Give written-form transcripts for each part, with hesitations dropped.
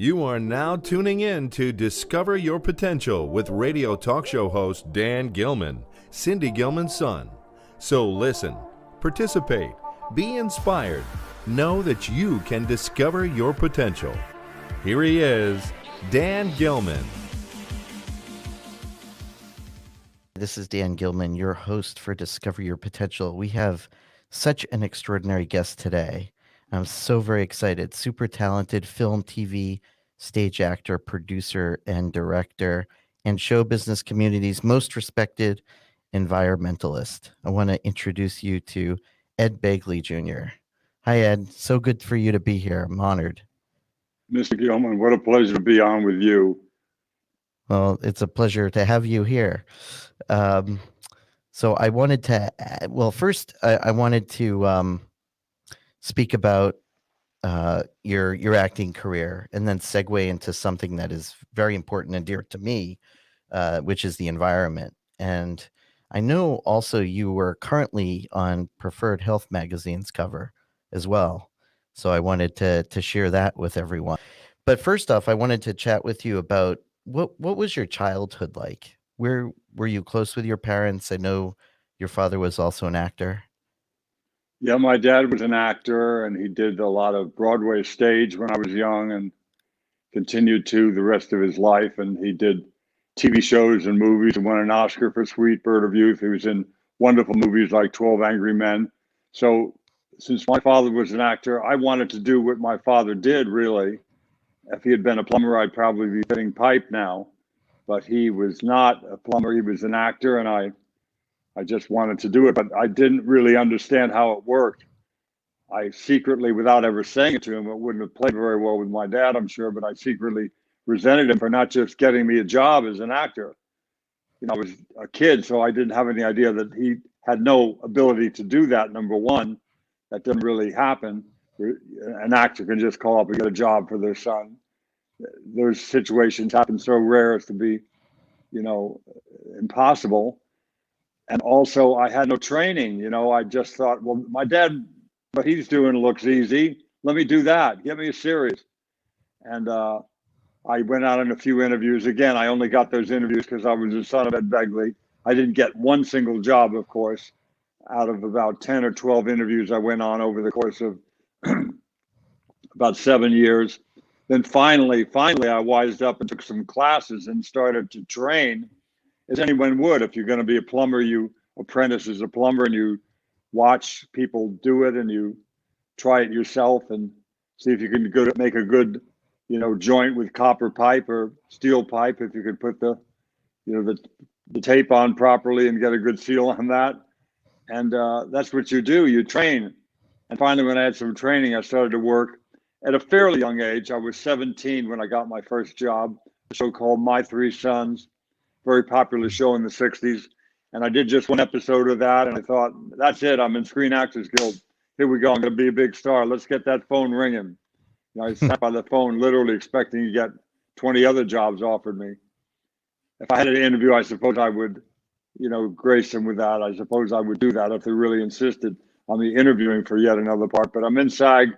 You are now tuning in to Discover Your Potential with radio talk show host Dan Gilman, Cindy Gilman's son. So listen, participate, be inspired, know that you can discover your potential. Here he is, Dan Gilman. This is Dan Gilman, your host for Discover Your Potential. We have such an extraordinary guest today. I'm so very excited. Super talented film, TV, stage actor, producer, and director, and show business community's most respected environmentalist. I want to introduce you to Ed Begley Jr. Hi, Ed. So good for you to be here. I'm honored. Mr. Gilman, what a pleasure to be on with you. Well, it's a pleasure to have you here. So I wanted to, first I wanted to speak about your acting career, and then segue into something that is very important and dear to me, which is the environment. And I know also you were currently on Preferred Health Magazine's cover as well. So I wanted to share that with everyone. But first off, I wanted to chat with you about what was your childhood like? Where were you close with your parents? I know your father was also an actor. Yeah, my dad was an actor, and he did a lot of Broadway stage when I was young and continued to the rest of his life. And he did TV shows and movies and won an Oscar for Sweet Bird of Youth. He was in wonderful movies like 12 Angry Men. So since my father was an actor, I wanted to do what my father did, really. If he had been a plumber, I'd probably be fitting pipe now. But he was not a plumber. He was an actor, and I just wanted to do it, but I didn't really understand how it worked. I secretly, without ever saying it to him, it wouldn't have played very well with my dad, I'm sure, but I secretly resented him for not just getting me a job as an actor. You know, I was a kid, so I didn't have any idea that he had no ability to do that, number one. That didn't really happen. An actor can just call up and get a job for their son. Those situations happen so rare as to be, impossible. And also, I had no training. I just thought, well, my dad, what he's doing looks easy. Let me do that. Get me a series. And I went out on a few interviews. Again, I only got those interviews because I was the son of Ed Begley. I didn't get one single job, of course, out of about 10 or 12 interviews I went on over the course of about 7 years. Then finally, I wised up and took some classes and started to train, as anyone would. If you're going to be a plumber, you apprentice as a plumber and you watch people do it and you try it yourself and see if you can make a good, joint with copper pipe or steel pipe. If you could put the tape on properly and get a good seal on that. And that's what you do. You train. And finally, when I had some training, I started to work at a fairly young age. I was 17 when I got my first job, a show called My Three Sons. Very popular show in the 60s. And I did just one episode of that. And I thought, that's it. I'm in Screen Actors Guild. Here we go. I'm going to be a big star. Let's get that phone ringing. I sat by the phone literally expecting to get 20 other jobs offered me. If I had an interview, I suppose I would, grace them with that. I suppose I would do that if they really insisted on me interviewing for yet another part. But I'm in SAG.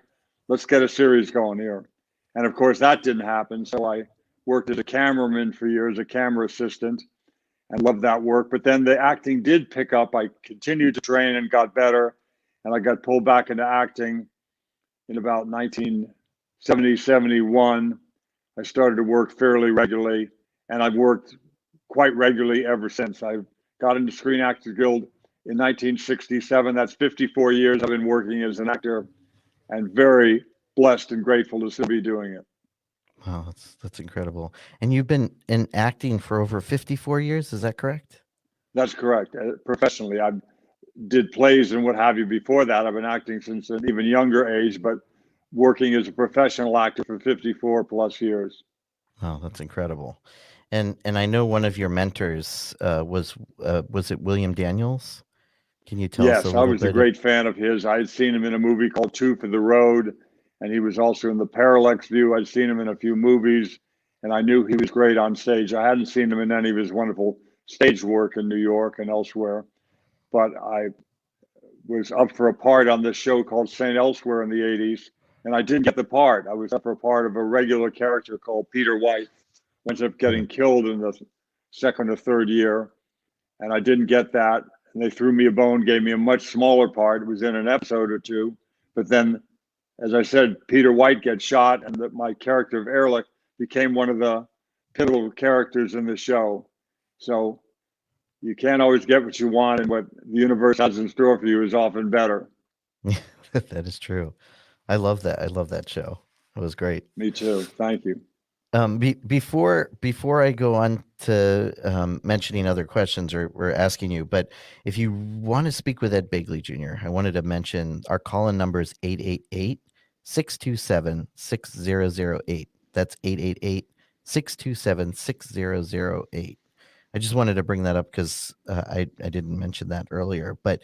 Let's get a series going here. And of course, that didn't happen. So I worked as a cameraman for years, a camera assistant, and loved that work. But then the acting did pick up. I continued to train and got better. And I got pulled back into acting in about 1970, 71. I started to work fairly regularly, and I've worked quite regularly ever since. I got into Screen Actors Guild in 1967. That's 54 years I've been working as an actor, and very blessed and grateful to still be doing it. Wow, that's incredible. And you've been in acting for over 54 years, is that correct? That's correct. Professionally, I did plays and what have you before that. I've been acting since an even younger age, but working as a professional actor for 54 plus years. Oh, that's incredible. And I know one of your mentors was it William Daniels? Can you tell us a little bit? Yes, I was a great fan of his. I had seen him in a movie called Two for the Road, and he was also in the Parallax View. I'd seen him in a few movies, and I knew he was great on stage. I hadn't seen him in any of his wonderful stage work in New York and elsewhere, but I was up for a part on this show called St. Elsewhere in the 80s, and I didn't get the part. I was up for a part of a regular character called Peter White, who ends up getting killed in the second or third year, and I didn't get that. And they threw me a bone, gave me a much smaller part. It was in an episode or two, but then, as I said, Peter White gets shot, and my character of Ehrlich became one of the pivotal characters in the show. So you can't always get what you want, and what the universe has in store for you is often better. That is true. I love that. I love that show. It was great. Me too. Thank you. Before I go on to mentioning other questions or asking you, but if you want to speak with Ed Begley Jr., I wanted to mention our call-in number is 888-627-6008. That's 888-627-6008. I just wanted to bring that up because I didn't mention that earlier. But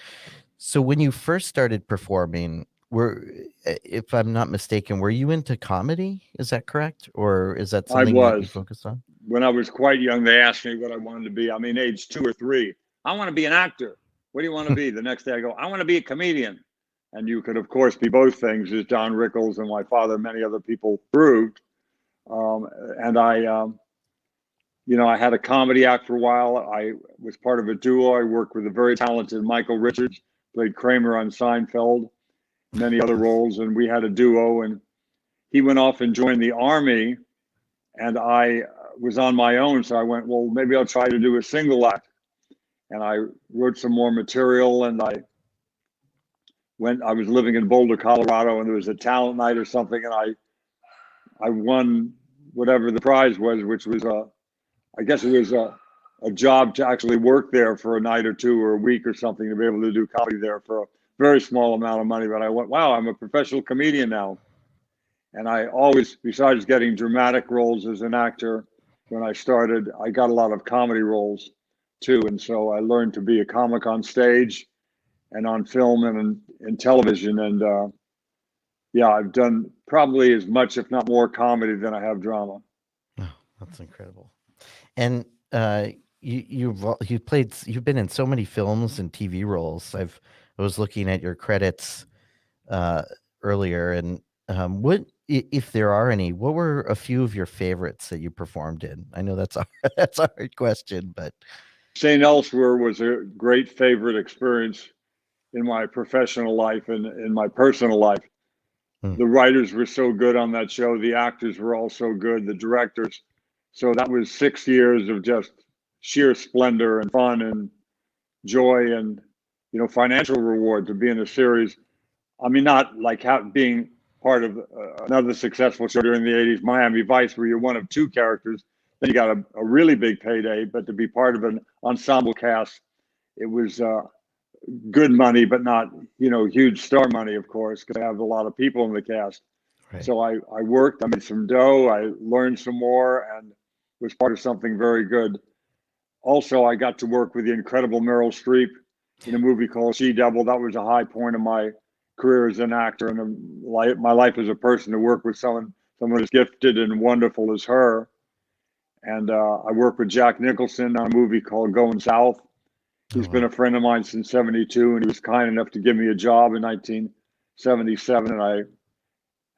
so when you first started performing, if I'm not mistaken, were you into comedy? Is that correct? Or is that something that you focused on? When I was quite young, they asked me what I wanted to be. I mean, age 2 or 3. I want to be an actor. What do you want to be? The next day I go, I want to be a comedian. And you could, of course, be both things, as Don Rickles and my father and many other people proved. And I had a comedy act for a while. I was part of a duo. I worked with a very talented Michael Richards, played Kramer on Seinfeld, many other roles. And we had a duo, and he went off and joined the Army, and I was on my own. So I went, well, maybe I'll try to do a single act. And I wrote some more material, and I was living in Boulder, Colorado, and there was a talent night or something, and I won whatever the prize was, which was I guess it was a job to actually work there for a night or two or a week or something, to be able to do comedy there for a very small amount of money. But I went, wow, I'm a professional comedian now. And I always, besides getting dramatic roles as an actor, when I started, I got a lot of comedy roles too. And so I learned to be a comic on stage and on film and in television. And yeah, I've done probably as much, if not more, comedy than I have drama. Oh, that's incredible. And you've been in so many films and TV roles. I was looking at your credits earlier, and what, if there are any, what were a few of your favorites that you performed in? I know that's a hard question, but St. Elsewhere was a great favorite experience in my professional life and in my personal life. The writers were so good on that show. The actors were all so good, the directors. So that was 6 years of just sheer splendor and fun and joy and, financial reward to be in a series. I mean, not like being part of another successful show during the 80s, Miami Vice, where you're one of 2 characters, then you got a really big payday. But to be part of an ensemble cast, it was good money, but not, huge star money, of course, because I have a lot of people in the cast. Right. So I worked, I made some dough, I learned some more, and was part of something very good. Also, I got to work with the incredible Meryl Streep in a movie called She-Devil. That was a high point of my career as an actor, and my life as a person, to work with someone as gifted and wonderful as her. And I worked with Jack Nicholson on a movie called Going South. He's been a friend of mine since '72, and he was kind enough to give me a job in 1977, and I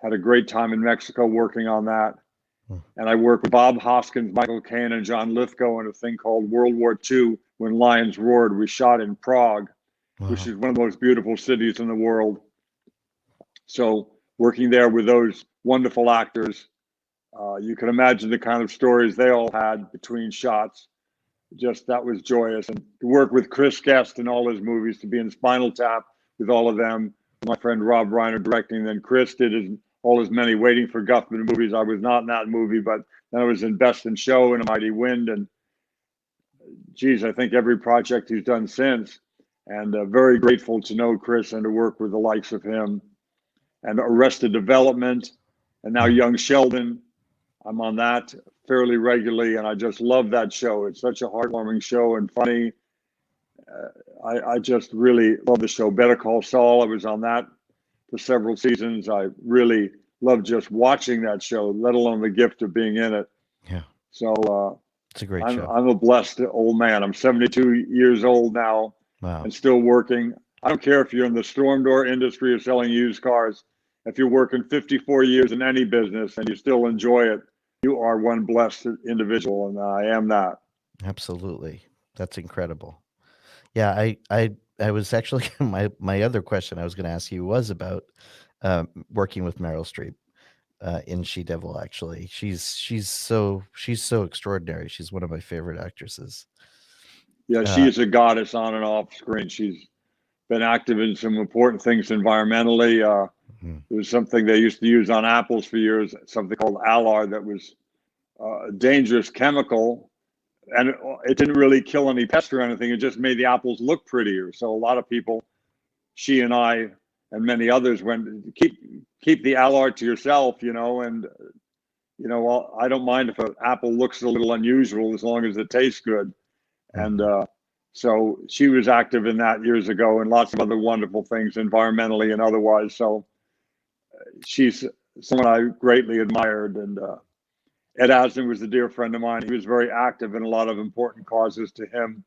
had a great time in Mexico working on that. And I worked with Bob Hoskins, Michael Caine, and John Lithgow in a thing called World War II, When Lions Roared. We shot in Prague, which is one of the most beautiful cities in the world. So working there with those wonderful actors, you can imagine the kind of stories they all had between shots. Just, that was joyous. And to work with Chris Guest in all his movies, to be in Spinal Tap with all of them, my friend Rob Reiner directing, then Chris did all his many Waiting for Guffman movies. I was not in that movie, but then I was in Best in Show and A Mighty Wind, and geez, I think every project he's done since. And very grateful to know Chris and to work with the likes of him. And Arrested Development, and now Young Sheldon. I'm on that fairly regularly, and I just love that show. It's such a heartwarming show and funny. I just really love the show. Better Call Saul, I was on that for several seasons. I really love just watching that show, let alone the gift of being in it. Yeah. So it's a great show. I'm a blessed old man. I'm 72 years old now. Wow. And still working. I don't care if you're in the storm door industry or selling used cars. if you're working 54 years in any business and you still enjoy it, you are one blessed individual, and I am that. Absolutely. That's incredible. Yeah, I was actually my other question I was going to ask you was about working with Meryl Streep in She Devil. Actually, she's so extraordinary. She's one of my favorite actresses. Yeah, she is a goddess on and off screen. She's been active in some important things environmentally. There was something they used to use on apples for years, something called Alar, that was a dangerous chemical, and it didn't really kill any pests or anything. It just made the apples look prettier. So a lot of people, she and I and many others, went, keep the Alar to yourself, and I don't mind if an apple looks a little unusual as long as it tastes good. And so she was active in that years ago, and lots of other wonderful things environmentally and otherwise. So she's someone I greatly admired. And Ed Asner was a dear friend of mine. He was very active in a lot of important causes to him.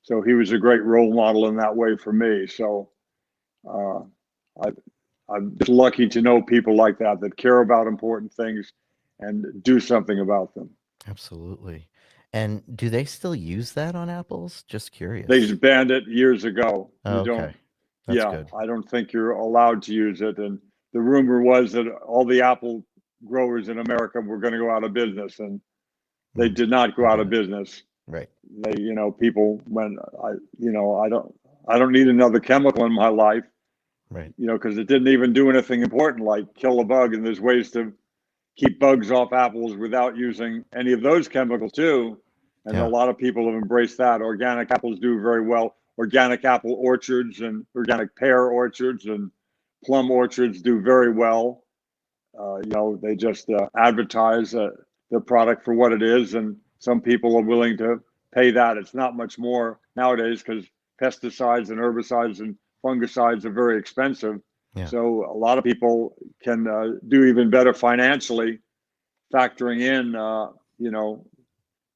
So he was a great role model in that way for me. So I'm just lucky to know people like that care about important things and do something about them. Absolutely. And do they still use that on apples? Just curious. They just banned it years ago. Oh, okay. That's good. I don't think you're allowed to use it. And the rumor was that all the apple growers in America were going to go out of business, and they did not go out of business. Right. They, people went, I don't need another chemical in my life. Right. Because it didn't even do anything important like kill a bug. And there's ways to keep bugs off apples without using any of those chemicals too. And a lot of people have embraced that. Organic apples do very well. Organic apple orchards and organic pear orchards and plum orchards do very well. They just advertise the product for what it is, and some people are willing to pay that. It's not much more nowadays because pesticides and herbicides and fungicides are very expensive. Yeah. So a lot of people can do even better financially, factoring in,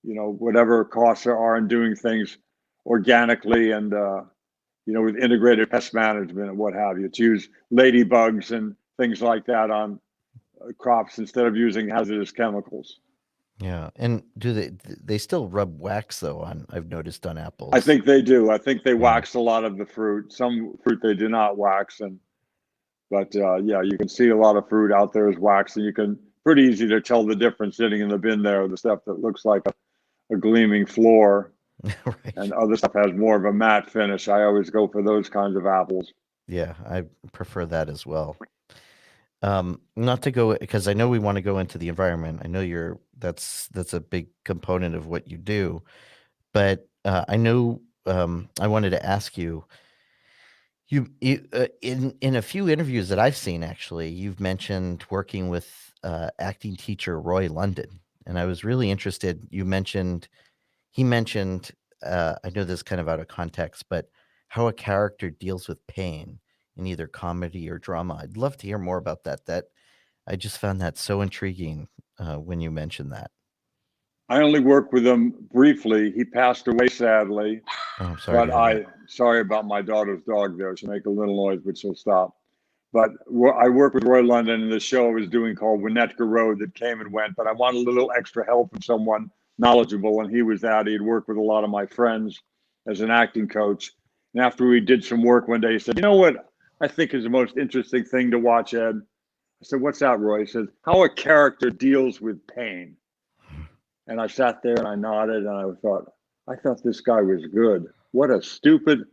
whatever costs there are in doing things organically and, with integrated pest management and what have you, to use ladybugs and things like that on crops instead of using hazardous chemicals. Yeah. And do they still rub wax though I've noticed on apples? I think they do. I think they wax a lot of the fruit. Some fruit they do not wax, but you can see a lot of fruit out there is wax, and you can pretty easy to tell the difference sitting in the bin there, the stuff that looks like a gleaming floor. Right. And other stuff has more of a matte finish. I always go for those kinds of apples. Yeah, I prefer that as well. Not to go, because I know we want to go into the environment. I know that's a big component of what you do, but I know I wanted to ask you. You in a few interviews that I've seen, actually, you've mentioned working with acting teacher Roy London, and I was really interested. He mentioned, I know this is kind of out of context, but how a character deals with pain in either comedy or drama. I'd love to hear more about that. That I just found that so intriguing when you mentioned that. I only worked with him briefly. He passed away sadly. Oh, I'm sorry. But sorry about my daughter's dog there. She'll make a little noise, but she'll stop. But I worked with Roy London in the show I was doing called Winnetka Road that came and went. But I wanted a little extra help from someone knowledgeable, and he was that. He'd worked with a lot of my friends as an acting coach. And after we did some work one day, he said, "You know what I think is the most interesting thing to watch, Ed?" I said, "What's that, Roy?" He said, "How a character deals with pain." And I sat there and I nodded and I thought this guy was good. What a stupid,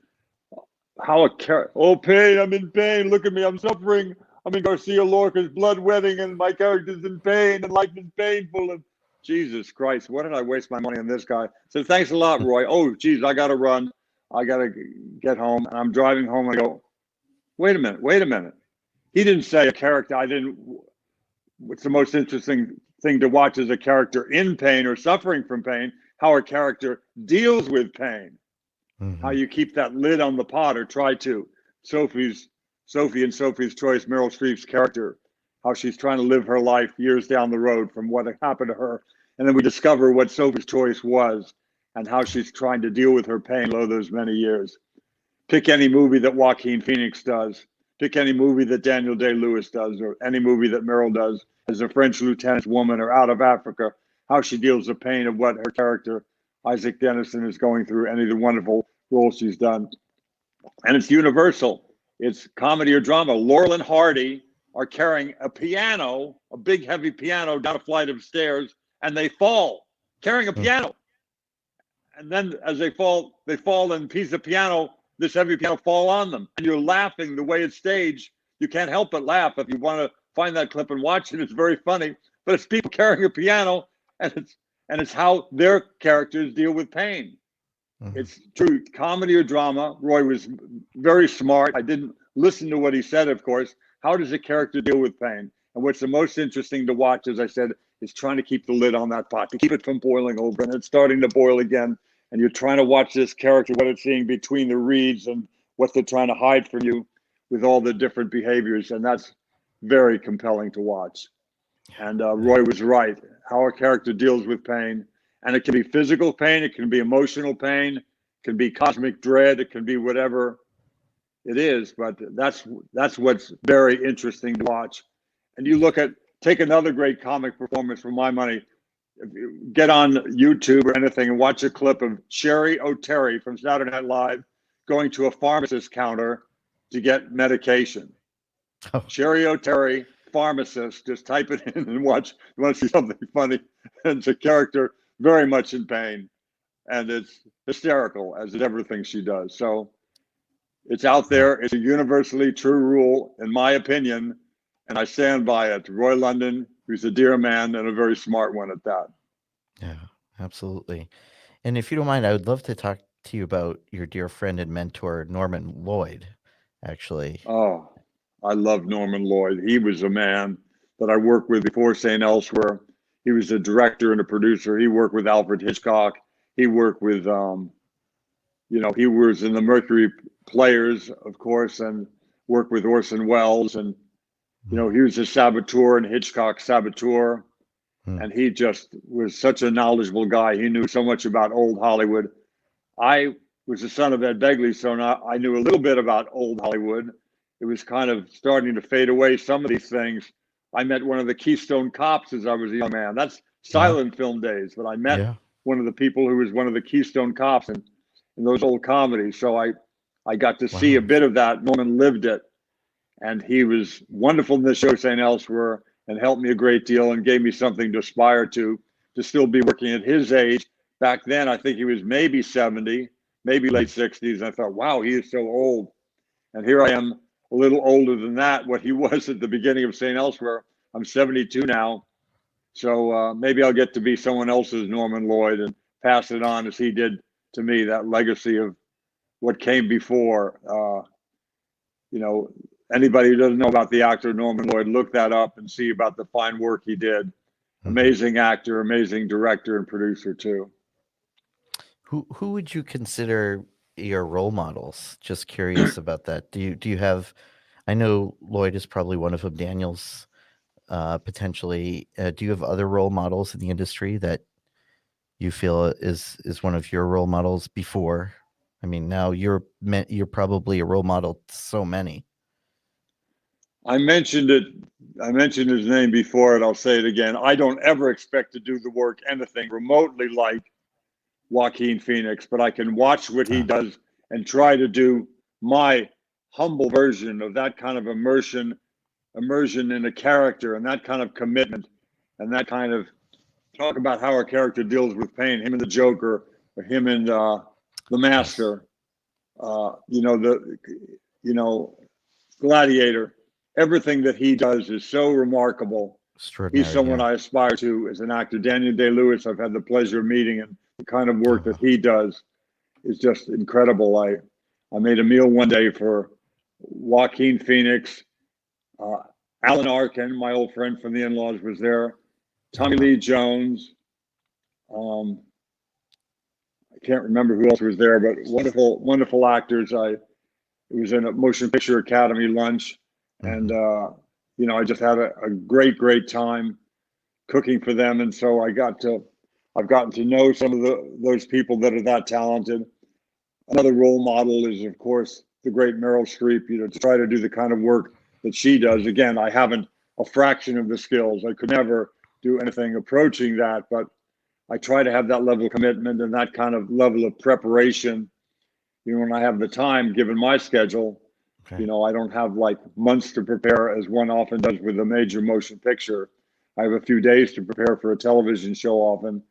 pain, I'm in pain. Look at me, I'm suffering. I'm in Garcia Lorca's blood wedding and my character's in pain and life is painful. And Jesus Christ, what did I waste my money on this guy? So thanks a lot, Roy. Oh, geez, I got to run. I got to get home. And I'm driving home and I go, wait a minute. He didn't say a character. What's the most interesting thing to watch is a character in pain or suffering from pain, how a character deals with pain, how you keep that lid on the pot or try to. Sophie and Sophie's Choice, Meryl Streep's character, how she's trying to live her life years down the road from what happened to her. And then we discover what Sophie's Choice was and how she's trying to deal with her pain over those many years. Pick any movie that Joaquin Phoenix does. Pick any movie that Daniel Day-Lewis does, or any movie that Meryl does as a French lieutenant's woman, or Out of Africa, how she deals with the pain of what her character, Isaac Dennison, is going through, any of the wonderful roles she's done. And it's universal. It's comedy or drama. Laurel and Hardy are carrying a piano, a big heavy piano, down a flight of stairs, and they fall, carrying a piano. And then as they fall, and a piece of piano, this heavy piano, fall on them. And you're laughing the way it's staged. You can't help but laugh. If you want to find that clip and watch it, it's very funny. But it's people carrying a piano, and it's how their characters deal with pain. It's true comedy or drama. Roy was very smart. I didn't listen to what he said, of course. How does a character deal with pain? And what's the most interesting to watch, as I said, is trying to keep the lid on that pot, to keep it from boiling over, and it's starting to boil again. And you're trying to watch this character, what it's seeing between the reeds and what they're trying to hide from you with all the different behaviors. And that's very compelling to watch. And Roy was right. How a character deals with pain. And it can be physical pain. It can be emotional pain. It can be cosmic dread. It can be whatever it is. But that's what's very interesting to watch. And you take another great comic performance, for my money. If you get on YouTube or anything and watch a clip of Sherry O'Terry from Saturday Night Live going to a pharmacist counter to get medication. Oh. Sherry O'Terry, pharmacist, just type it in and watch. You want to see something funny. And it's a character very much in pain. And it's hysterical, as is everything she does. So it's out there. It's a universally true rule, in my opinion. And I stand by it. Roy London, who's a dear man and a very smart one at that. Yeah, absolutely. And if you don't mind, I would love to talk to you about your dear friend and mentor, Norman Lloyd, actually. Oh, I love Norman Lloyd. He was a man that I worked with before St. Elsewhere. He was a director and a producer. He worked with Alfred Hitchcock. He worked with, he was in the Mercury Players, of course, and worked with Orson Welles. And he was a saboteur and Hitchcock saboteur. And he just was such a knowledgeable guy. He knew so much about old Hollywood. I was the son of Ed Begley, so I knew a little bit about old Hollywood. It was kind of starting to fade away, some of these things. I met one of the Keystone Cops as I was a young man. That's silent film days, but I met one of the people who was one of the Keystone Cops in those old comedies. So I got to see a bit of that. Norman lived it. And he was wonderful in the show St. Elsewhere, and helped me a great deal and gave me something to aspire to still be working at his age. Back then, I think he was maybe 70, maybe late 60s. And I thought, wow, he is so old. And here I am, a little older than that, what he was at the beginning of St. Elsewhere. I'm 72 now. So maybe I'll get to be someone else's Norman Lloyd and pass it on as he did to me, that legacy of what came before. Anybody who doesn't know about the actor Norman Lloyd, look that up and see about the fine work he did. Amazing actor, amazing director and producer too. Who would you consider your role models? Just curious about that. Do you have? I know Lloyd is probably one of them. Daniel's potentially. Do you have other role models in the industry that you feel is one of your role models before? I mean, now you're probably a role model to so many. I mentioned his name before, and I'll say it again. I don't ever expect to do the work, anything remotely like Joaquin Phoenix, but I can watch what he does and try to do my humble version of that kind of immersion in a character, and that kind of commitment, and that kind of talk about how a character deals with pain. Him and the Joker, or him and the Master, Gladiator. Everything that he does is so remarkable. He's someone I aspire to as an actor. Daniel Day-Lewis, I've had the pleasure of meeting, and the kind of work that he does is just incredible. I made a meal one day for Joaquin Phoenix. Alan Arkin, my old friend from the In-Laws, was there. Tommy Lee Jones. I can't remember who else was there, but wonderful actors. It was in a Motion Picture Academy lunch. And, I just had a great time cooking for them. And so I've gotten to know some of those people that are that talented. Another role model is, of course, the great Meryl Streep, to try to do the kind of work that she does. Again, I haven't a fraction of the skills. I could never do anything approaching that, but I try to have that level of commitment and that kind of level of preparation, when I have the time, given my schedule. Okay. I don't have like months to prepare as one often does with a major motion picture. I have a few days to prepare for a television show often,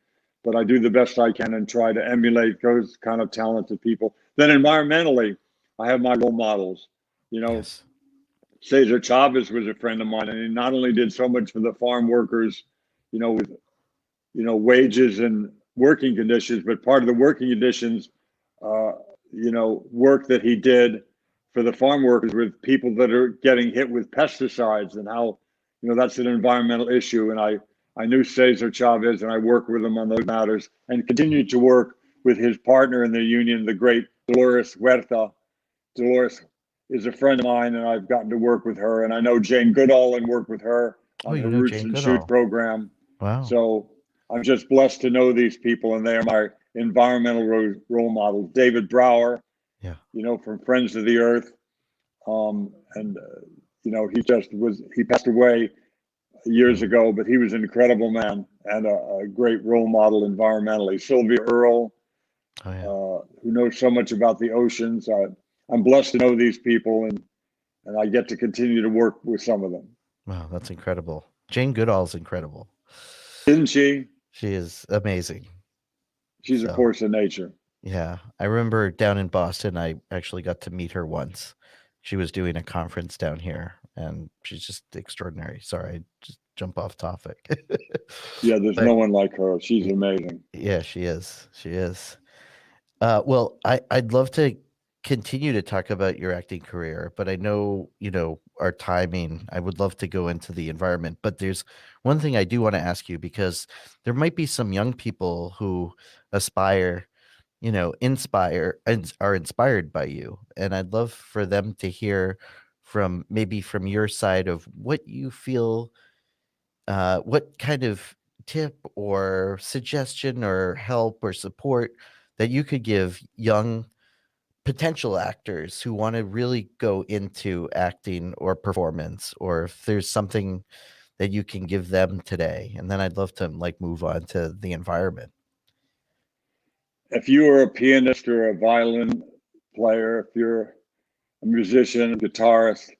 but I do the best I can and try to emulate those kind of talented people. Then environmentally, I have my role models. Yes. Cesar Chavez was a friend of mine, and he not only did so much for the farm workers, with wages and working conditions, but part of the working conditions, work that he did for the farm workers with people that are getting hit with pesticides, and how, that's an environmental issue. And I knew Cesar Chavez, and I worked with him on those matters, and continued to work with his partner in the union, the great Dolores Huerta. Dolores is a friend of mine, and I've gotten to work with her. And I know Jane Goodall and work with her on her Roots Jane and Goodall. Shoot program. Wow. So I'm just blessed to know these people, and they are my environmental role models. David Brower, from Friends of the Earth. He passed away years ago, but he was an incredible man and a great role model environmentally. Sylvia Earle, who knows so much about the oceans. I'm blessed to know these people, and I get to continue to work with some of them. Wow, that's incredible. Jane Goodall's incredible. Isn't she? She is amazing. She's a force of nature. Yeah. I remember down in Boston, I actually got to meet her once. She was doing a conference down here, and she's just extraordinary. Sorry, I just jump off topic. Yeah, there's no one like her. She's amazing. Yeah, she is. She is. Well, I'd love to continue to talk about your acting career, but I know, our timing. I would love to go into the environment, but there's one thing I do want to ask you, because there might be some young people who aspire, inspire and are inspired by you. And I'd love for them to hear from your side of what you feel, what kind of tip or suggestion or help or support that you could give young potential actors who want to really go into acting or performance, or if there's something that you can give them today. And then I'd love to move on to the environment. If you are a pianist or a violin player, if you're a musician, a guitarist,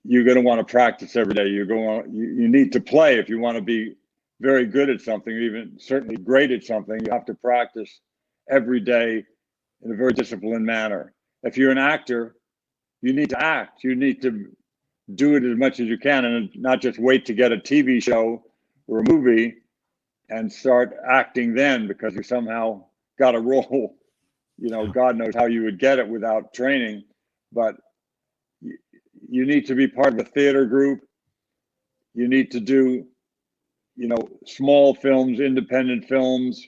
you're going to want to practice every day. You need to play. If you want to be very good at something, even certainly great at something, you have to practice every day in a very disciplined manner. If you're an actor, you need to act. You need to do it as much as you can, and not just wait to get a TV show or a movie and start acting then because you somehow got a role. God knows how you would get it without training, but you need to be part of a theater group. You need to do, small films, independent films.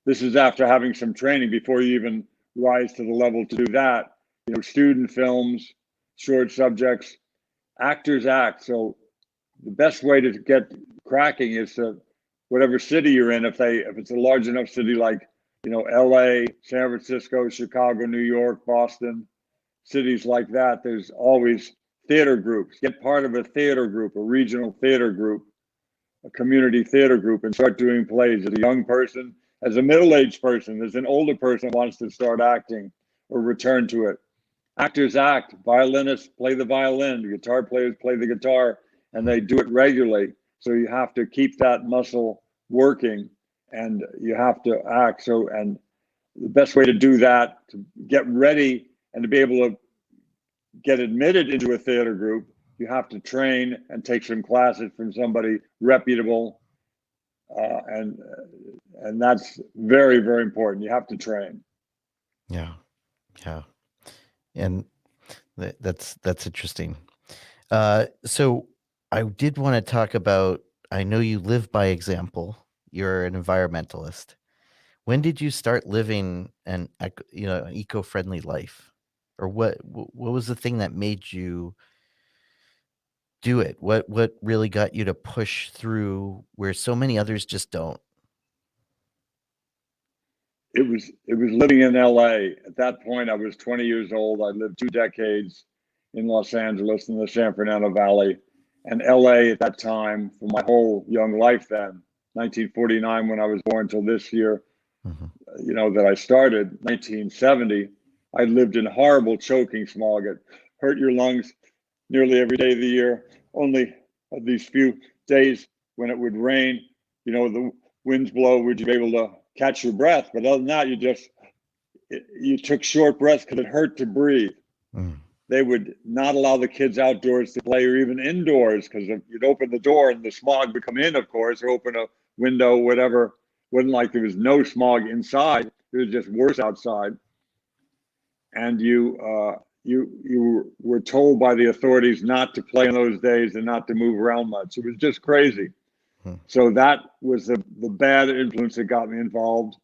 This is after having some training before you even rise to the level to do that. Student films, short subjects, actors act. So the best way to get cracking is to whatever city you're in. If it's a large enough city like, LA, San Francisco, Chicago, New York, Boston, cities like that, there's always theater groups. Get part of a theater group, a regional theater group, a community theater group, and start doing plays as a young person, as a middle-aged person, as an older person who wants to start acting or return to it. Actors act, violinists play the violin, guitar players play the guitar, and they do it regularly. So you have to keep that muscle working, and you have to act. And the best way to do that, to get ready and to be able to get admitted into a theater group, you have to train and take some classes from somebody reputable, and that's very, very important. You have to train. Yeah, and that's interesting. So I did want to talk about. I know you live by example. You're an environmentalist. When did you start living an eco-friendly life, or what was the thing that made you do it? What really got you to push through where so many others just don't? it was living in LA. At that point, I was 20 years old. I lived 2 decades in Los Angeles in the San Fernando Valley. And LA at that time, for my whole young life then, 1949 when I was born till this year, that I started, 1970, I lived in horrible choking smog. It hurt your lungs nearly every day of the year. Only these few days when it would rain, the winds blow, would you be able to catch your breath? But other than that, you took short breaths because it hurt to breathe. They would not allow the kids outdoors to play or even indoors because you'd open the door and the smog would come in, of course, or open a window, whatever. Wasn't like there was no smog inside. It was just worse outside. And you were told by the authorities not to play in those days and not to move around much. It was just crazy. So that was the bad influence that got me involved.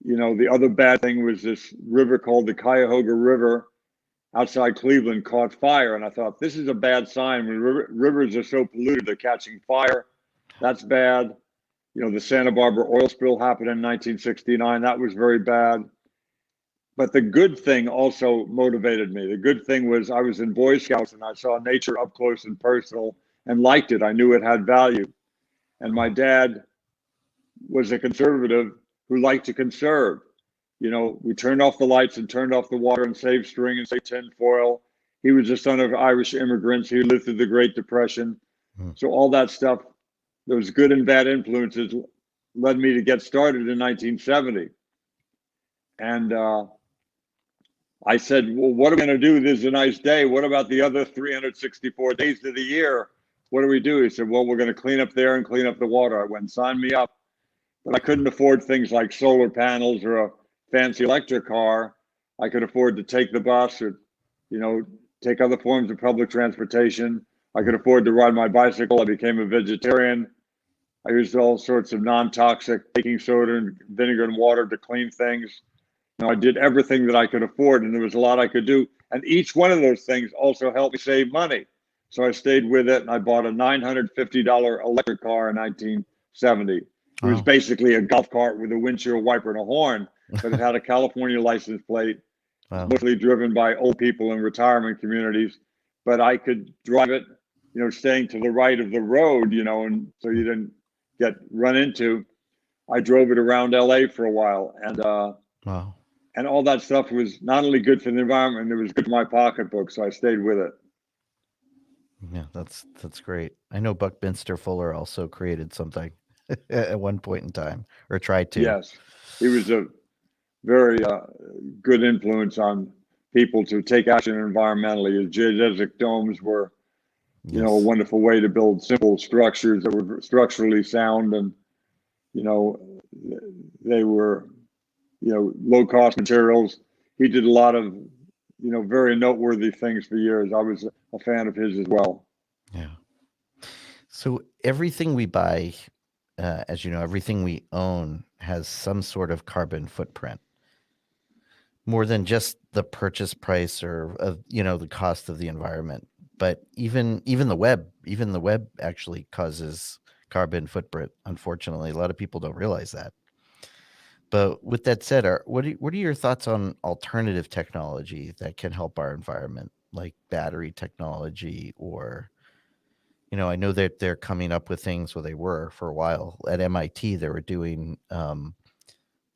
The other bad thing was this river called the Cuyahoga River outside Cleveland caught fire. And I thought, this is a bad sign. When rivers are so polluted, they're catching fire. That's bad. The Santa Barbara oil spill happened in 1969. That was very bad. But the good thing also motivated me. The good thing was I was in Boy Scouts and I saw nature up close and personal and liked it. I knew it had value. And my dad was a conservative who liked to conserve. We turned off the lights and turned off the water and saved string and saved tin foil. He was the son of Irish immigrants. He lived through the Great Depression. So all that stuff, those good and bad influences led me to get started in 1970. And I said, well, what are we going to do? This is a nice day. What about the other 364 days of the year? What do we do? He said, well, we're going to clean up there and clean up the water. I went, sign me up. But I couldn't afford things like solar panels or a fancy electric car. I could afford to take the bus or, take other forms of public transportation. I could afford to ride my bicycle. I became a vegetarian. I used all sorts of non-toxic baking soda and vinegar and water to clean things. I did everything that I could afford, and there was a lot I could do. And each one of those things also helped me save money. So I stayed with it, and I bought a $950 electric car in 1970. It was basically a golf cart with a windshield wiper and a horn, but it had a California license plate, mostly driven by old people in retirement communities. But I could drive it, staying to the right of the road, and so you didn't get run into. I drove it around LA for a while, and and all that stuff was not only good for the environment, it was good for my pocketbook, so I stayed with it. Yeah, that's great. I know Buckminster Fuller also created something at one point in time, or tried to. Yes, he was a very good influence on people to take action environmentally. His geodesic domes were, a wonderful way to build simple structures that were structurally sound, and they were, low cost materials. He did a lot of, very noteworthy things for years. I was a fan of his as well. Yeah. So everything we buy, as you know, everything we own has some sort of carbon footprint, more than just the purchase price or the cost of the environment. But even the web actually causes carbon footprint. Unfortunately, a lot of people don't realize that. But with that said, what are your thoughts on alternative technology that can help our environment, like battery technology? Or, I know that they're coming up with things, well, they were for a while at MIT. They were doing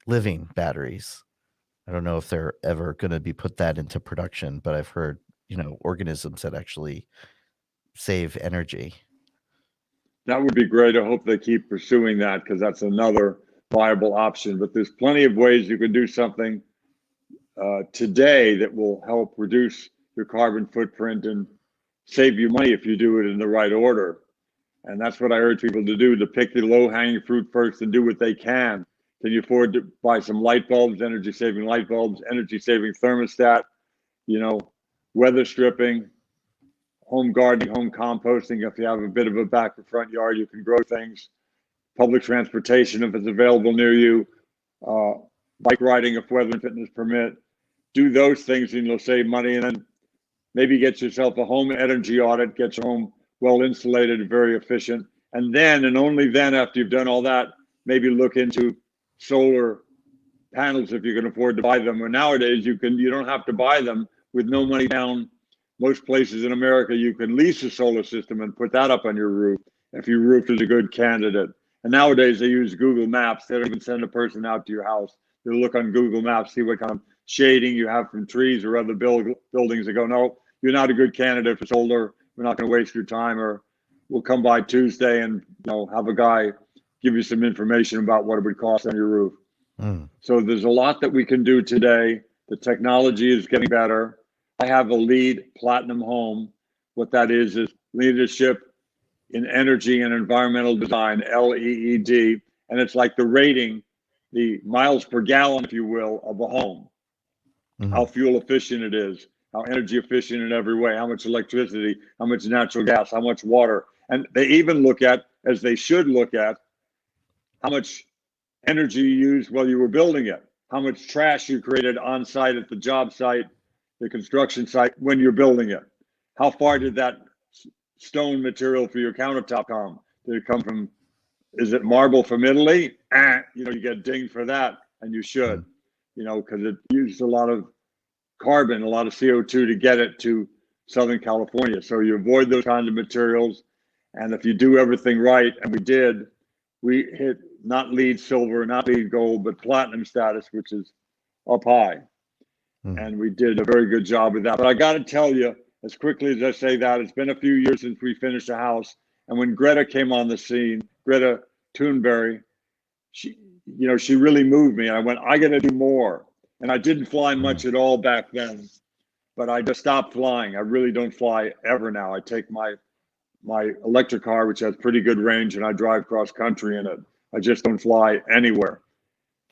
living batteries. I don't know if they're ever going to be put that into production, but I've heard, organisms that actually save energy. That would be great. I hope they keep pursuing that, because that's another viable option. But there's plenty of ways you can do something today that will help reduce your carbon footprint and save you money if you do it in the right order. And that's what I urge people to do, to pick the low-hanging fruit first and do what they can. Can you afford to buy some light bulbs, energy-saving light bulbs, energy-saving thermostat, weather stripping, home gardening, home composting? If you have a bit of a back or front yard, you can grow things. Public transportation, if it's available near you, bike riding if weather and fitness permit. Do those things and you'll save money. And then maybe get yourself a home energy audit, get your home well insulated, very efficient. And then, and only then, after you've done all that, maybe look into solar panels if you can afford to buy them. Or nowadays you don't have to buy them with no money down. Most places in America you can lease a solar system and put that up on your roof if your roof is a good candidate. And nowadays they use Google Maps. They don't even send a person out to your house. They'll look on Google Maps, see what kind of shading you have from trees or other buildings. They go, no, you're not a good candidate for solar. We're not going to waste your time, or we'll come by Tuesday and have a guy give you some information about what it would cost on your roof. So there's a lot that we can do today. The technology is getting better. I have a LEED Platinum home. What that is leadership in energy and environmental design, LEED, and it's like the rating, the miles per gallon, if you will, of a home. How fuel efficient it is, how energy efficient in every way, how much electricity, how much natural gas, how much water. And they even look at, as they should look at, how much energy you used while you were building it, how much trash you created on site at the job site, the construction site when you're building it. How far did that stone material for your countertop come? Did it come from, is it marble from Italy? You get dinged for that, and you should, because it uses a lot of carbon, a lot of CO2 to get it to Southern California. So you avoid those kinds of materials. And if you do everything right, and we hit not LEED silver, not LEED gold, but platinum status, which is up high. And we did a very good job with that. But I got to tell you, as quickly as I say that, it's been a few years since we finished a house. And when Greta came on the scene, Greta Thunberg, she really moved me. And I went, I got to do more. And I didn't fly much at all back then, but I just stopped flying. I really don't fly ever now. I take my electric car, which has pretty good range, and I drive cross country in it. I just don't fly anywhere.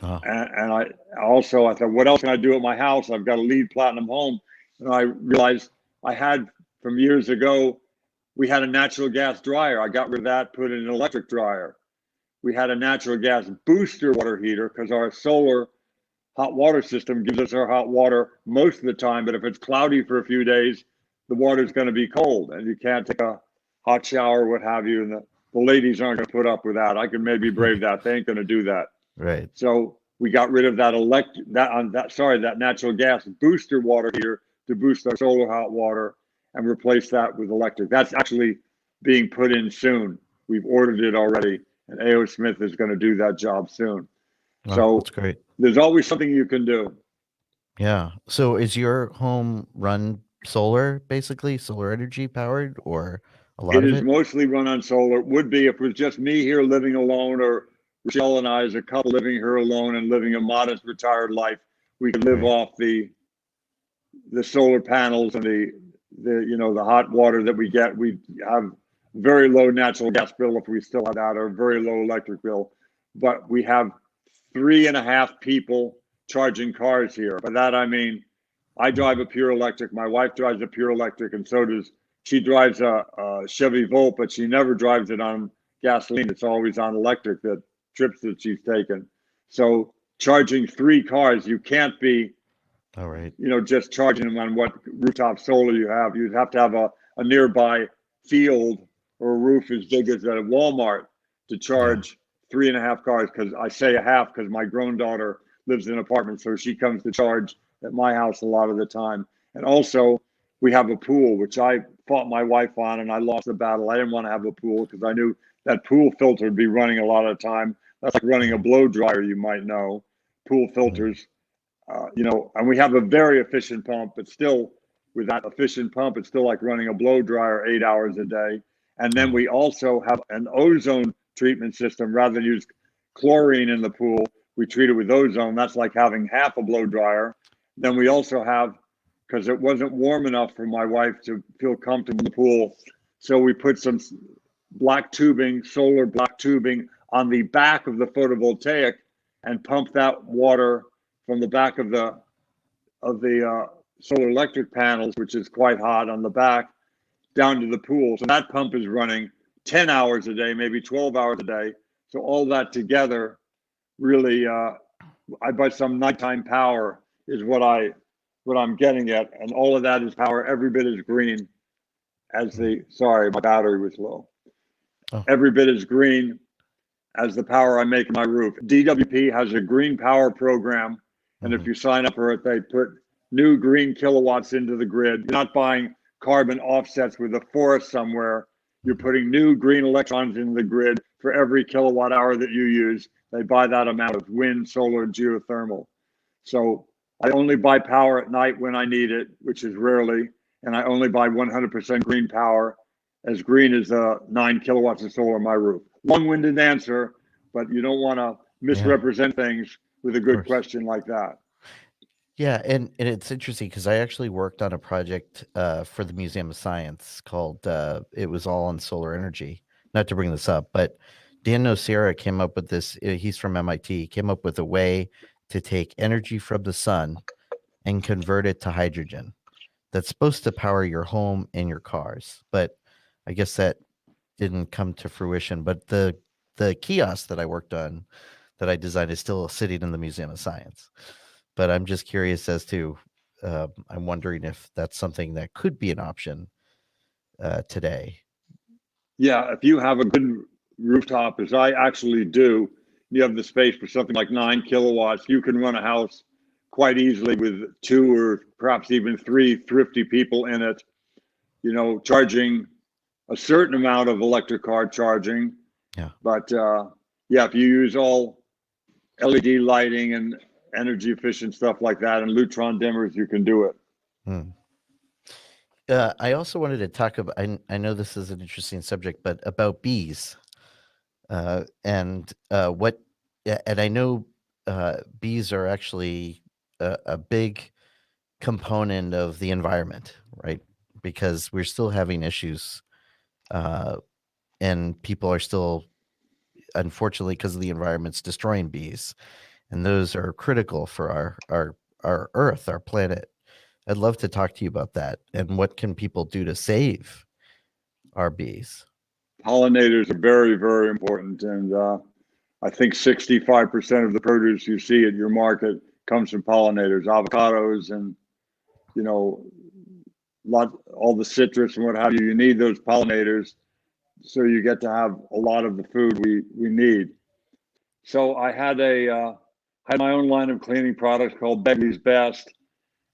And I thought, what else can I do at my house? I've got a LEED Platinum home. And I realized I had, from years ago, we had a natural gas dryer. I got rid of that, put in an electric dryer. We had a natural gas booster water heater because our solar hot water system gives us our hot water most of the time. But if it's cloudy for a few days, the water's going to be cold and you can't take a hot shower, what have you. And the ladies aren't going to put up with that. I can maybe brave that. They ain't going to do that. Right. So we got rid of that natural gas booster water heater to boost our solar hot water and replace that with electric. That's actually being put in soon. We've ordered it already, and A.O. Smith is going to do that job soon. So that's great. There's always something you can do. Yeah. So is your home run solar, basically solar energy powered, or a lot It of is it? mostly run on solar. It would be if it was just me here living alone, or Rochelle and I as a couple living here alone and living a modest retired life. We could live off the solar panels and the hot water that we get. We have very low natural gas bill if we still have that, or very low electric bill. But we have 3.5 people charging cars here. By that I mean, I drive a pure electric. My wife drives a pure electric, and so does she. Drives a Chevy Volt, but she never drives it on gasoline. It's always on electric. The trips that she's taken. So charging 3 cars, you can't be, All right. just charging them on what rooftop solar you have. You'd have to have a nearby field or a roof as big as a Walmart to charge 3.5 cars. Because I say a half because my grown daughter lives in an apartment, so she comes to charge at my house a lot of the time. And also, we have a pool, which I fought my wife on, and I lost the battle. I didn't want to have a pool because I knew that pool filter would be running a lot of the time. That's like running a blow dryer, you might know. Pool filters, and we have a very efficient pump, but still, with that efficient pump, it's still like running a blow dryer 8 hours a day. And then we also have an ozone treatment system. Rather than use chlorine in the pool, we treat it with ozone. That's like having half a blow dryer. Then we also have, because it wasn't warm enough for my wife to feel comfortable in the pool, so we put some black tubing, solar black tubing on the back of the photovoltaic and pump that water from the back of the solar electric panels, which is quite hot on the back, down to the pool. So that pump is running 10 hours a day, maybe 12 hours a day. So all that together really, I buy some nighttime power is what I'm getting at. And all of that is power every bit as green as sorry, my battery was low. Every bit as green as the power I make in my roof. DWP has a green power program, and if Mhm. you sign up for it, they put new green kilowatts into the grid. You're not buying carbon offsets with a forest somewhere. You're putting new green electrons into the grid for every kilowatt hour that you use. They buy that amount of wind, solar, and geothermal. So I only buy power at night when I need it, which is rarely, and I only buy 100% green power, as green as 9 kilowatts of solar on my roof. Long-winded answer, but you don't want to Yeah, misrepresent things with a of good course. question like that. Yeah, and it's interesting because I actually worked on a project for the Museum of Science called it was all on solar energy. Not to bring this up, but Dan Nocera came up with this. He's from MIT. Came up with a way to take energy from the sun and convert it to hydrogen. That's supposed to power your home and your cars, but I guess that didn't come to fruition. But the kiosk that I worked on, that I designed, is still sitting in the Museum of Science. But I'm just curious as to, I'm wondering if that's something that could be an option today. Yeah, if you have a good rooftop, as I actually do, you have the space for something like 9 kilowatts. You can run a house quite easily with 2 or perhaps even 3 thrifty people in it, charging a certain amount of electric car charging. Yeah. But yeah, if you use all LED lighting and energy efficient stuff like that and Lutron dimmers, you can do it. Hmm. I also wanted to talk about, I know this is an interesting subject, but about bees. And what, yeah, and I know bees are actually a big component of the environment, right? Because we're still having issues, and people are still, unfortunately, because of the environment's destroying bees, and those are critical for our Earth, our planet. I'd love to talk to you about that and what can people do to save our bees. Pollinators are very, very important. And I think 65% of the produce you see at your market comes from pollinators, avocados, and all the citrus and what have you. You need those pollinators so you get to have a lot of the food we need. So I had my own line of cleaning products called Begley's Best,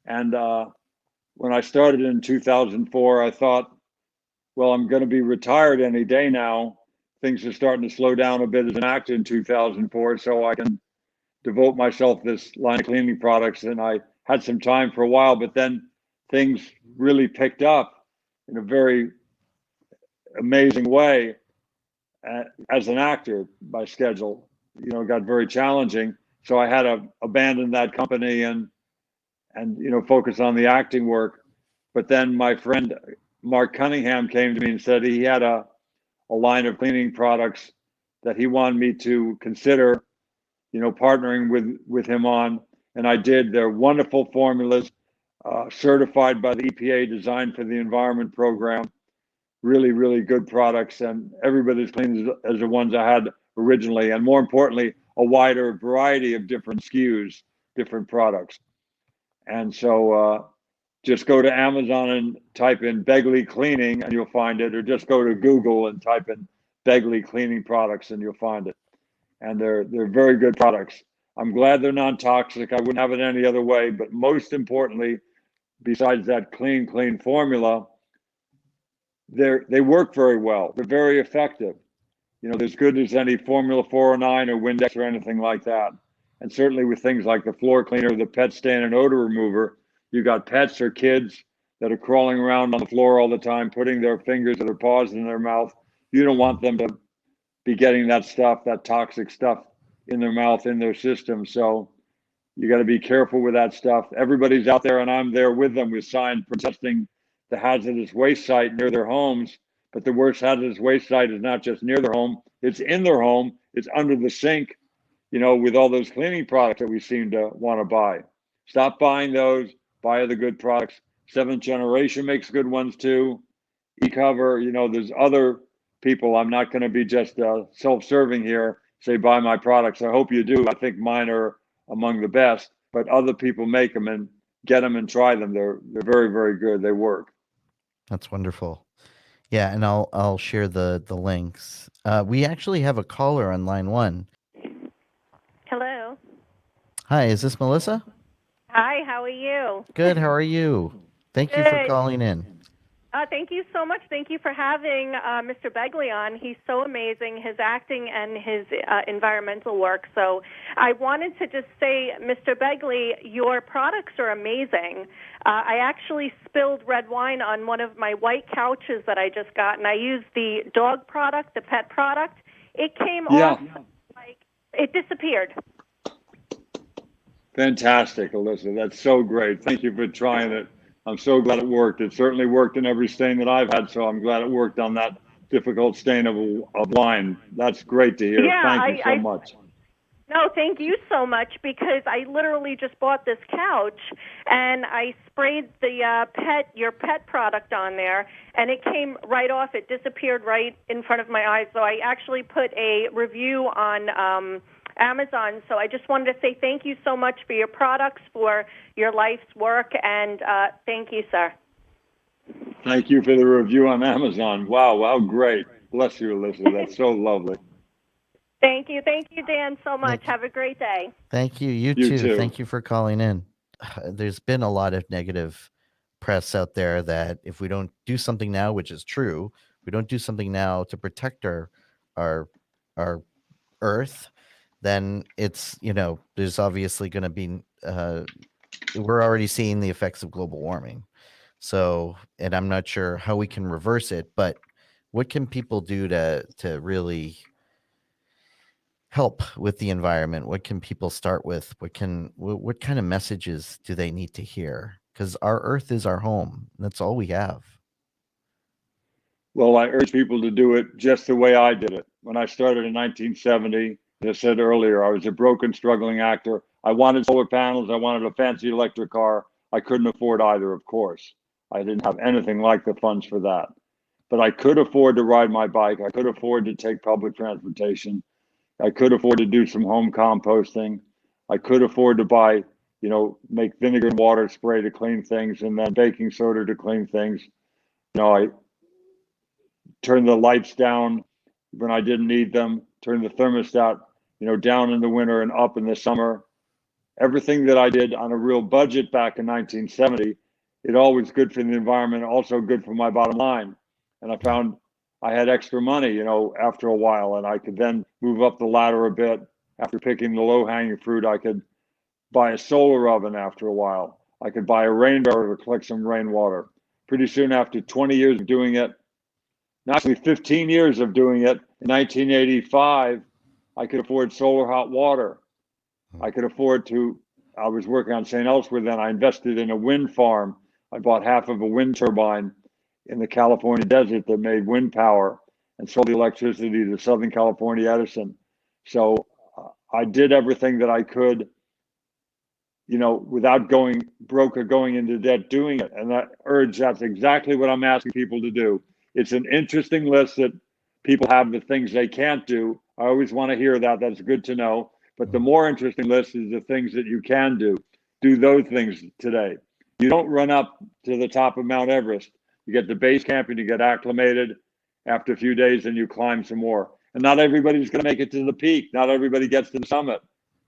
and when I started in 2004, I thought, well, I'm going to be retired any day now. Things are starting to slow down a bit as an actor in 2004, so I can devote myself to this line of cleaning products. And I had some time for a while, but then things really picked up in a very amazing way as an actor. My schedule, got very challenging, so I had to abandon that company and focus on the acting work. But then my friend Mark Cunningham came to me and said he had a line of cleaning products that he wanted me to consider, partnering with him on. And I did. They're wonderful formulas, certified by the EPA, designed for the environment program. Really, really good products, and everybody's clean as the ones I had originally. And more importantly, a wider variety of different SKUs, different products. And so just go to Amazon and type in Begley Cleaning and you'll find it, or just go to Google and type in Begley Cleaning Products and you'll find it. And they're very good products. I'm glad they're non-toxic. I wouldn't have it any other way. But most importantly, besides that clean formula, they work very well. They're very effective. They're as good as any Formula 409 or Windex or anything like that. And certainly with things like the floor cleaner, the pet stain and odor remover, you got pets or kids that are crawling around on the floor all the time, putting their fingers or their paws in their mouth. You don't want them to be getting that stuff, that toxic stuff in their mouth, in their system. So you got to be careful with that stuff. Everybody's out there, and I'm there with them with signs protesting the hazardous waste site near their homes. But the worst hazardous waste site is not just near their home, it's in their home, it's under the sink, with all those cleaning products that we seem to want to buy. Stop buying those, buy the good products. Seventh Generation makes good ones too. eCover, there's other people. I'm not going to be just self-serving here, say buy my products. I hope you do. I think mine are among the best, but other people make them and get them and try them. They're very, very good. They work. That's wonderful. Yeah, and I'll share the links. We actually have a caller on line 1. Hello. Hi, is this Melissa? Hi, how are you? Good. How are you? Thank you for Good. calling in. Thank you so much. Thank you for having Mr. Begley on. He's so amazing, his acting and his environmental work. So I wanted to just say, Mr. Begley, your products are amazing. I actually spilled red wine on one of my white couches that I just got, and I used the dog product, the pet product. It came off like it disappeared. Fantastic, Alyssa. That's so great. Thank you for trying it. I'm so glad it worked. It certainly worked in every stain that I've had, so I'm glad it worked on that difficult stain of wine. That's great to hear. Yeah, Thank you so much. No, thank you so much, because I literally just bought this couch and I sprayed the your pet product on there, and it came right off. It disappeared right in front of my eyes. So I actually put a review on Amazon. So I just wanted to say thank you so much for your products, for your life's work, and thank you, sir. Thank you for the review on Amazon. Wow, great. Bless you, Alyssa. That's so lovely. Thank you, Dan, so much. Have a great day. Thank you. You too. Thank you for calling in. There's been a lot of negative press out there that if we don't do something now, which is true, we don't do something now to protect our Earth, then it's, there's obviously going to be we're already seeing the effects of global warming. So, and I'm not sure how we can reverse it, but what can people do to really help with the environment? What can people start with? What kind of messages do they need to hear? Because our Earth is our home. That's all we have. Well, I urge people to do it just the way I did it. When I started in 1970, as I said earlier, I was a broken, struggling actor. I wanted solar panels. I wanted a fancy electric car. I couldn't afford either, of course. I didn't have anything like the funds for that. But I could afford to ride my bike. I could afford to take public transportation. I could afford to do some home composting. I could afford to buy, make vinegar and water spray to clean things, and then baking soda to clean things. I turned the lights down when I didn't need them, turned the thermostat, down in the winter and up in the summer. Everything that I did on a real budget back in 1970, it always good for the environment, also good for my bottom line. And I found I had extra money, after a while, and I could then move up the ladder a bit. After picking the low-hanging fruit, I could buy a solar oven after a while. I could buy a rain barrel to collect some rainwater. Pretty soon after 20 years of doing it, actually 15 years of doing it, in 1985, I could afford solar hot water. I could afford to, I was working on St. Elsewhere then, I invested in a wind farm. I bought half of a wind turbine in the California desert that made wind power and sold the electricity to Southern California Edison. So I did everything that I could, without going broke or going into debt doing it. And that's exactly what I'm asking people to do. It's an interesting list that people have the things they can't do. I always want to hear that. That's good to know. But the more interesting list is the things that you can do. Do those things today. You don't run up to the top of Mount Everest. You get to base camp and you get acclimated. After a few days, and you climb some more. And not everybody's going to make it to the peak. Not everybody gets to the summit.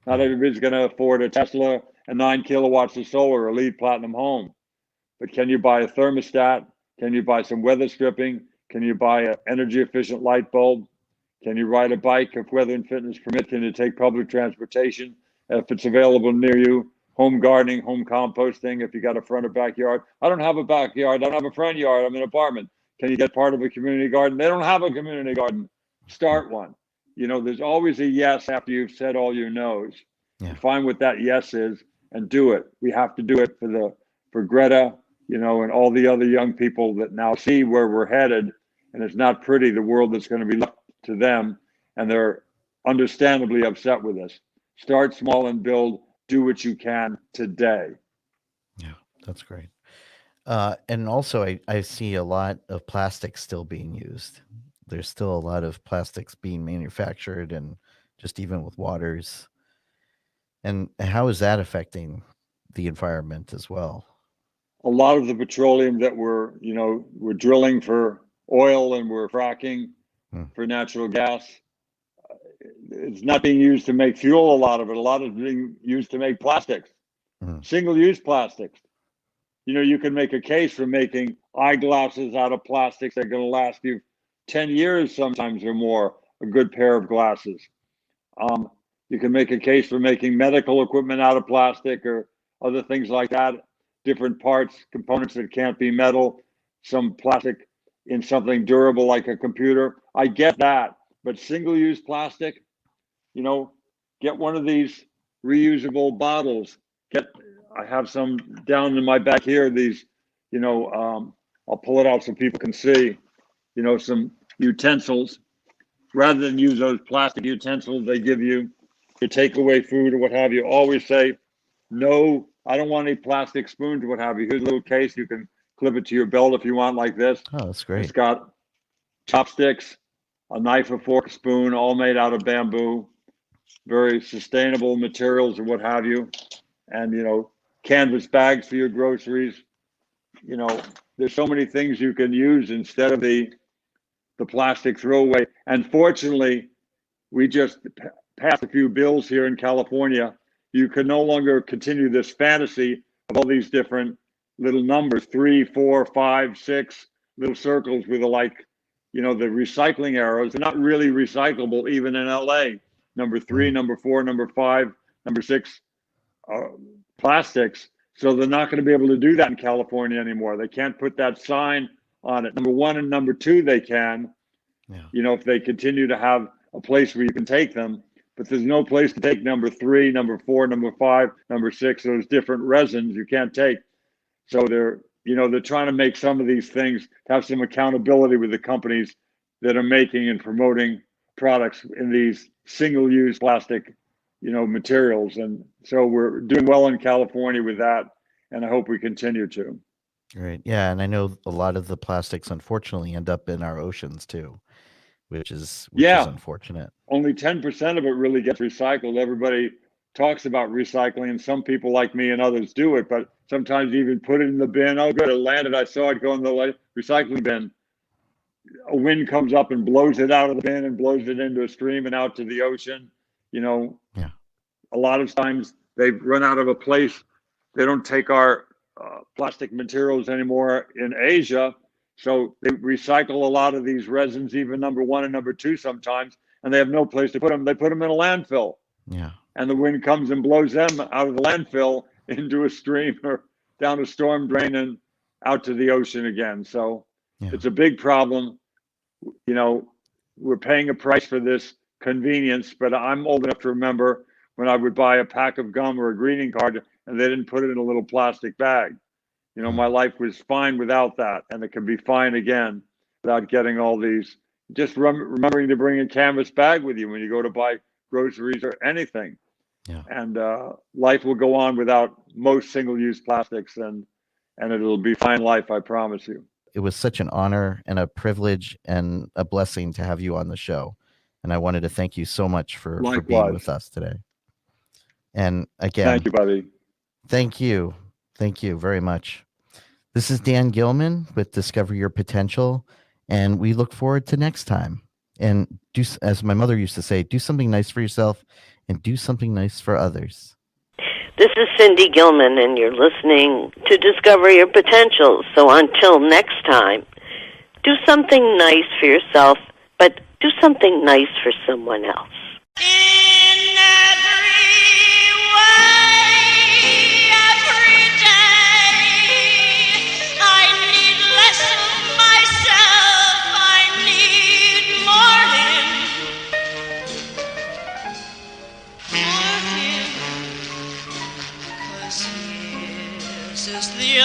Not everybody's going to afford a Tesla and 9 kilowatts of solar or LEED Platinum home. But can you buy a thermostat? Can you buy some weather stripping? Can you buy an energy efficient light bulb? Can you ride a bike if weather and fitness permit? Can you take public transportation if it's available near you? Home gardening, home composting if you got a front or backyard. I don't have a backyard. I don't have a front yard. I'm in an apartment. Can you get part of a community garden? They don't have a community garden. Start one. There's always a yes after you've said all your no's. Yeah. Find what that yes is and do it. We have to do it for Greta, and all the other young people that now see where we're headed. And it's not pretty, the world that's going to be left to them. And they're understandably upset with us. Start small and build. Do what you can today. Yeah, that's great. And also, I see a lot of plastics still being used. There's still a lot of plastics being manufactured, and just even with waters. And how is that affecting the environment as well? A lot of the petroleum that we're drilling for oil and we're fracking for natural gas. It's not being used to make fuel, a lot of it. A lot of it being used to make plastics, single-use plastics. You know, you can make a case for making eyeglasses out of plastics that are going to last you 10 years sometimes or more, a good pair of glasses. You can make a case for making medical equipment out of plastic or other things like that, different parts, components that can't be metal, some plastic in something durable like a computer. I get that, but single-use plastic, you know, get one of these reusable bottles. I have some down in my back here, these, you know, I'll pull it out so people can see, you know, some utensils. Rather than use those plastic utensils they give you to take away food or what have you, always say, no, I don't want any plastic spoons or what have you. Here's a little case. You can clip it to your belt if you want, like this. Oh, that's great. It's got chopsticks, a knife, a fork, a spoon, all made out of bamboo, very sustainable materials or what have you. And, you know, canvas bags for your groceries. You know, there's so many things you can use instead of the plastic throwaway. And fortunately, we just passed a few bills here in California. You can no longer continue this fantasy of all these different little numbers, 3, 4, 5, 6 little circles with the, like, you know, the recycling arrows. They're not really recyclable even in LA. Number 3, number 4, number 5, number 6 plastics. So they're not going to be able to do that in California anymore. They can't put that sign on it. Number 1 and number 2 they can, you know, if they continue to have a place where you can take them, but there's no place to take number 3, number 4, number 5, number 6, those different resins you can't take. So they're trying to make some of these things, have some accountability with the companies that are making and promoting products in these single-use plastic, you know, materials. And so we're doing well in California with that, and I hope we continue to. Right. Yeah, and I know a lot of the plastics unfortunately end up in our oceans too, which is unfortunate. Only 10% of it really gets recycled. Everybody talks about recycling, and some people like me and others do it, but sometimes you even put it in the bin. Oh, good, it landed. I saw it go in the recycling bin. A wind comes up and blows it out of the bin and blows it into a stream and out to the ocean. You know, a lot of times they've run out of a place. They don't take our plastic materials anymore in Asia. So they recycle a lot of these resins, even number 1 and number 2 sometimes, and they have no place to put them. They put them in a landfill. Yeah. And the wind comes and blows them out of the landfill into a stream or down a storm drain and out to the ocean again. So it's a big problem. You know, we're paying a price for this convenience, but I'm old enough to remember when I would buy a pack of gum or a greeting card and they didn't put it in a little plastic bag. You know, my life was fine without that, and it can be fine again without getting all these. Just remembering to bring a canvas bag with you when you go to buy groceries or anything. Yeah. And life will go on without most single-use plastics, and it'll be fine life, I promise you. It was such an honor and a privilege and a blessing to have you on the show. And I wanted to thank you so much for being with us today. And again, thank you, buddy. Thank you. Thank you very much. This is Dan Gilman with Discover Your Potential, and we look forward to next time. And do, as my mother used to say, do something nice for yourself and do something nice for others. This is Cindy Gilman, and you're listening to Discover Your Potential. So until next time, do something nice for yourself, but do something nice for someone else. The